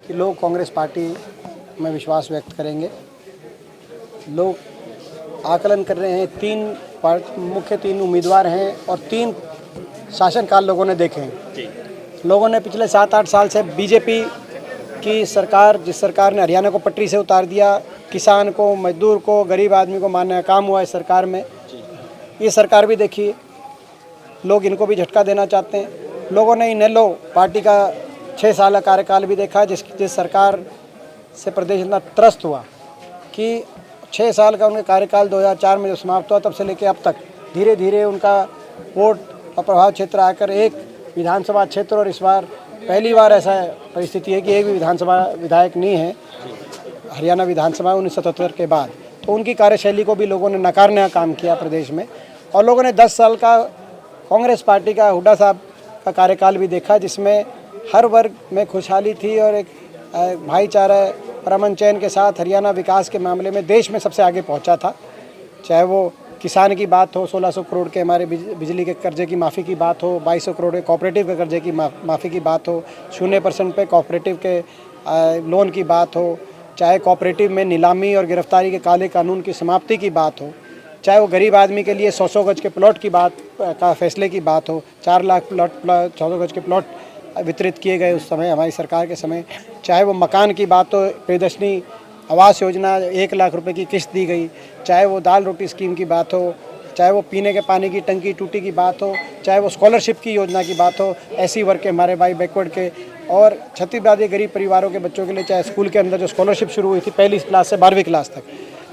कि लोग कांग्रेस पार्टी में विश्वास व्यक्त करेंगे। लोग आकलन कर रहे हैं, मुख्य तीन उम्मीदवार हैं और 3 शासनकाल लोगों ने देखे हैं। लोगों ने पिछले 7-8 साल से बीजेपी की सरकार, जिस सरकार ने हरियाणा को पटरी से उतार दिया, किसान को, मजदूर को, गरीब आदमी को मारने का काम हुआ इस सरकार में, ये सरकार भी देखी है। लोग इनको भी झटका देना चाहते हैं। लोगों ने इनेलो पार्टी का 6 साल का कार्यकाल भी देखा, जिस सरकार से प्रदेश इतना त्रस्त हुआ कि 6 साल का उनका कार्यकाल 2004 में जो समाप्त हुआ, तब से लेकर अब तक धीरे धीरे उनका वोट और प्रभाव क्षेत्र आकर एक विधानसभा क्षेत्र, और इस बार पहली बार ऐसा परिस्थिति है कि एक भी विधानसभा विधायक नहीं है हरियाणा विधानसभा 1977 के बाद। तो उनकी कार्यशैली को भी लोगों ने नकारने का काम किया प्रदेश में। और लोगों ने 10 साल का कांग्रेस पार्टी का हुड्डा साहब का कार्यकाल भी देखा, जिसमें हर वर्ग में खुशहाली थी और एक भाईचारा और अमन चैन के साथ हरियाणा विकास के मामले में देश में सबसे आगे पहुंचा था। चाहे वो किसान की बात हो, 1600 करोड़ के हमारे बिजली के कर्जे की माफ़ी की बात हो, 2200 करोड़ के कोऑपरेटिव के कर्जे की माफ़ी की बात हो, 0% पे कोऑपरेटिव के लोन की बात हो, चाहे कोऑपरेटिव में नीलामी और गिरफ्तारी के काले कानून की समाप्ति की बात हो, चाहे वो गरीब आदमी के लिए 100 गज के प्लॉट की बात का फैसले की बात हो, 4 लाख 100 गज के प्लॉट वितरित किए गए उस समय हमारी सरकार के समय, चाहे वो मकान की बात हो, प्रियदर्शनी आवास योजना 1 लाख रुपए की किस्त दी गई, चाहे वो दाल रोटी स्कीम की बात हो, चाहे वो पीने के पानी की टंकी टूटी की बात हो, चाहे वो स्कॉलरशिप की योजना की बात हो, ऐसी वर्ग के हमारे भाई बैकवर्ड के और छत्तीसगढ़ी गरीब परिवारों के बच्चों के लिए, चाहे स्कूल के अंदर जो स्कॉलरशिप शुरू हुई थी पहली क्लास से 12वीं क्लास तक।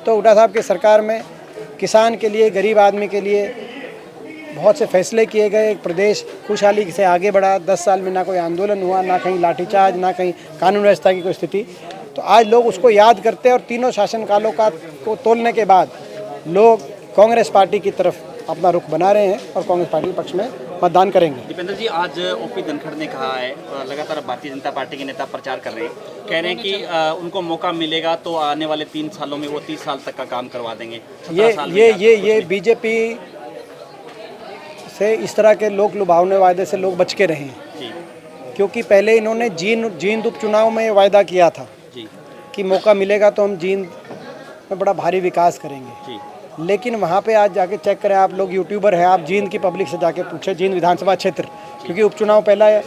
तो हुड्डा साहब की सरकार में किसान के लिए, गरीब आदमी के लिए बहुत से फैसले किए गए। एक प्रदेश खुशहाली से आगे बढ़ा। 10 साल में ना कोई आंदोलन हुआ, ना कहीं लाठीचार्ज, ना कहीं कानून व्यवस्था की कोई स्थिति। तो आज लोग उसको याद करते हैं और तीनों शासनकालों को तोलने के बाद लोग कांग्रेस पार्टी की तरफ अपना रुख बना रहे हैं और कांग्रेस पार्टी के पक्ष में मतदान करेंगे। दीपेंद्र जी, आज ओपी धनखड़ ने कहा है, लगातार भारतीय जनता पार्टी के नेता प्रचार कर रहे हैं, कह रहे हैं कि उनको मौका मिलेगा तो आने वाले 3 सालों में वो 30 साल तक का काम करवा देंगे। ये बीजेपी से इस तरह के लोक लुभावने वायदे से लोग बच के रहे हैं, क्योंकि पहले इन्होंने जींद उपचुनाव में वायदा किया था कि मौका मिलेगा तो हम जींद में बड़ा भारी विकास करेंगे। लेकिन वहाँ पे आज जाके चेक करें, आप लोग यूट्यूबर हैं, आप जींद की पब्लिक से जाके पूछें, जींद विधानसभा क्षेत्र, क्योंकि उपचुनाव पहला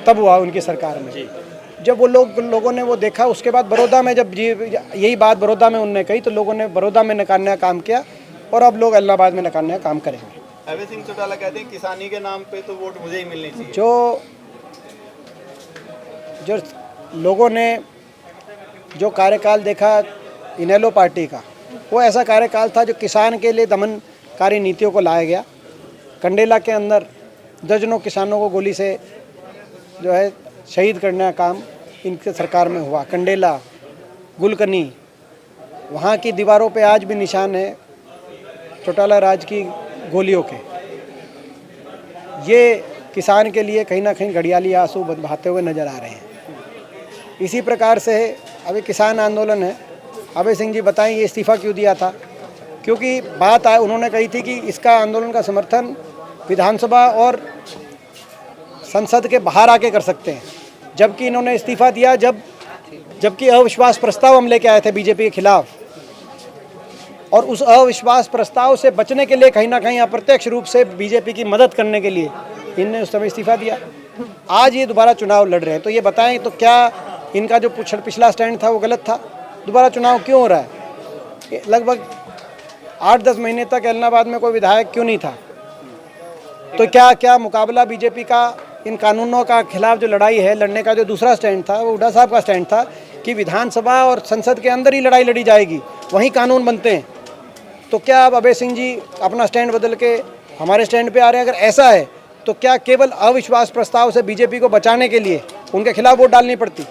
तब हुआ उनकी सरकार में। जब वो लोगों ने वो देखा, उसके बाद बड़ौदा में जब यही बात बड़ौदा में उन्होंने कही, तो लोगों ने बड़ौदा में नकारने का काम किया और अब लोग इलाहाबाद में नकारने का काम करेंगे। अभय सिंह चौटाला कहते हैं किसानी के नाम पे तो वोट मुझे ही मिलनी चाहिए। जो लोगों ने जो कार्यकाल देखा इनेलो पार्टी का, वो ऐसा कार्यकाल था जो किसान के लिए दमनकारी नीतियों को लाया गया। कंडेला के अंदर दर्जनों किसानों को गोली से जो है शहीद करने का काम इनके सरकार में हुआ। कंडेला, गुलकनी, वहाँ की दीवारों पे आज भी निशान है चौटाला राज की गोलियों के। ये किसान के लिए कहीं ना कहीं घड़ियाली आंसू बहाते हुए नजर आ रहे हैं। इसी प्रकार से अभी किसान आंदोलन है। अभय सिंह जी बताएं ये इस्तीफ़ा क्यों दिया था? क्योंकि बात उन्होंने कही थी कि इसका आंदोलन का समर्थन विधानसभा और संसद के बाहर आके कर सकते हैं, जबकि इन्होंने इस्तीफ़ा दिया जबकि अविश्वास प्रस्ताव हम लेके आए थे बीजेपी के खिलाफ, और उस अविश्वास प्रस्ताव से बचने के लिए कहीं ना कहीं अप्रत्यक्ष रूप से बीजेपी की मदद करने के लिए इनने उस समय इस्तीफ़ा दिया। आज ये दोबारा चुनाव लड़ रहे हैं, तो ये बताएं तो क्या इनका जो पिछला स्टैंड था वो गलत था? दोबारा चुनाव क्यों हो रहा है? लगभग 8-10 महीने तक इलाहाबाद में कोई विधायक क्यों नहीं था? तो क्या मुकाबला बीजेपी का इन कानूनों का खिलाफ जो लड़ाई है, लड़ने का जो दूसरा स्टैंड था, वो हुड्डा साहब का स्टैंड था कि विधानसभा और संसद के अंदर ही लड़ाई लड़ी जाएगी, वहीं कानून बनते हैं। तो क्या अब अभय सिंह जी अपना स्टैंड बदल के हमारे स्टैंड पे आ रहे हैं? अगर ऐसा है तो क्या केवल अविश्वास प्रस्ताव से बीजेपी को बचाने के लिए उनके खिलाफ वोट डालनी पड़ती?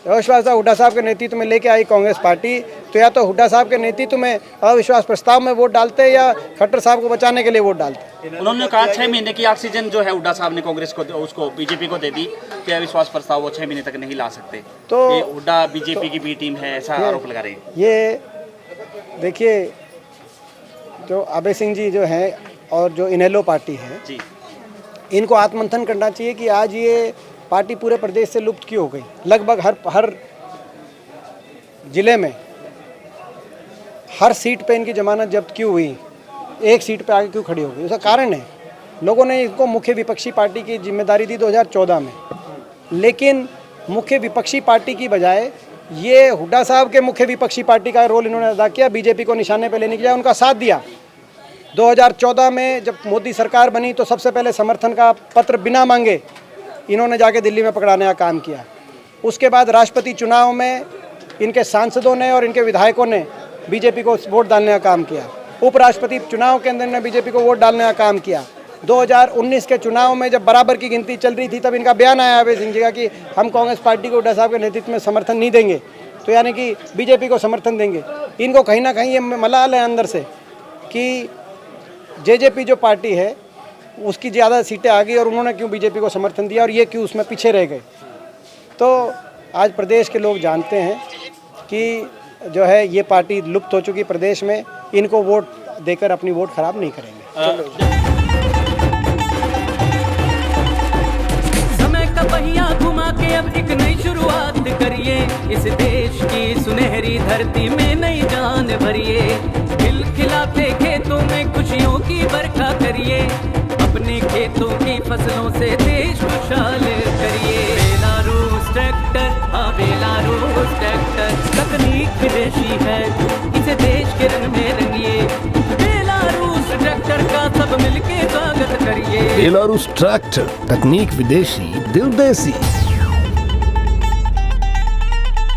अविश्वास हुड्डा साहब के नेतृत्व में लेके आई कांग्रेस पार्टी, तो या तो हुड्डा साहब के नेतृत्व में अविश्वास प्रस्ताव में वोट डालते या खट्टर साहब को बचाने के लिए वोट डालते। उन्होंने कहा 6 महीने की ऑक्सीजन जो है हुड्डा साहब ने कांग्रेस को उसको बीजेपी को दे दी कि अविश्वास प्रस्ताव वो 6 महीने तक नहीं ला सकते। तो हुड्डा बीजेपी की बी टीम है, ऐसा आरोप लगा रहे हैं। ये देखिए, जो अभय सिंह जी जो हैं और जो इनेलो पार्टी है, इनको आत्ममंथन करना चाहिए कि आज ये पार्टी पूरे प्रदेश से लुप्त क्यों हो गई? लगभग हर जिले में हर सीट पे इनकी जमानत जब्त क्यों हुई? एक सीट पे आगे क्यों खड़ी हो गई? उसका कारण है लोगों ने इनको मुख्य विपक्षी पार्टी की जिम्मेदारी दी 2014 में, लेकिन मुख्य विपक्षी पार्टी की बजाय ये हुड्डा साहब के मुख्य विपक्षी पार्टी का रोल इन्होंने अदा किया। बीजेपी को निशाने पे लेने की बजाय उनका साथ दिया। 2014 में जब मोदी सरकार बनी तो सबसे पहले समर्थन का पत्र बिना मांगे इन्होंने जाके दिल्ली में पकड़ाने का काम किया। उसके बाद राष्ट्रपति चुनाव में इनके सांसदों ने और इनके विधायकों ने बीजेपी को वोट डालने का काम किया। उपराष्ट्रपति चुनाव के अंदर ने बीजेपी को वोट डालने का काम किया। 2019 के चुनाव में जब बराबर की गिनती चल रही थी तब इनका बयान आया अभय सिंह जी का कि हम कांग्रेस पार्टी को हुड्डा साहब के नेतृत्व में समर्थन नहीं देंगे, तो यानी कि बीजेपी को समर्थन देंगे। इनको कहीं ना कहीं ये मलाल है अंदर से कि जेजेपी जो पार्टी है उसकी ज़्यादा सीटें आ गई और उन्होंने क्यों बीजेपी को समर्थन दिया और ये क्यों उसमें पीछे रह गए। तो आज प्रदेश के लोग जानते हैं कि जो है ये पार्टी लुप्त हो चुकी प्रदेश में, इनको वोट देकर अपनी वोट खराब नहीं करेंगे। समय का पहिया घुमा के अब एक नई शुरुआत करिए, इस देश की सुनहरी धरती में नई जान भरिए। खिलखिलाते खेतों में खुशियों की बरखा करिए, अपने खेतों की फसलों से देश खुशहाल करिए। बेलारूस ट्रैक्टर, हाँ बेलारूस ट्रैक्टर, तकनीक विदेशी है, इसे देश के रंग में रंगिए। बेलारूस ट्रैक्टर का सब मिलके स्वागत करिए। बेलारूस ट्रैक्टर, तकनीक विदेशी, दिल देसी।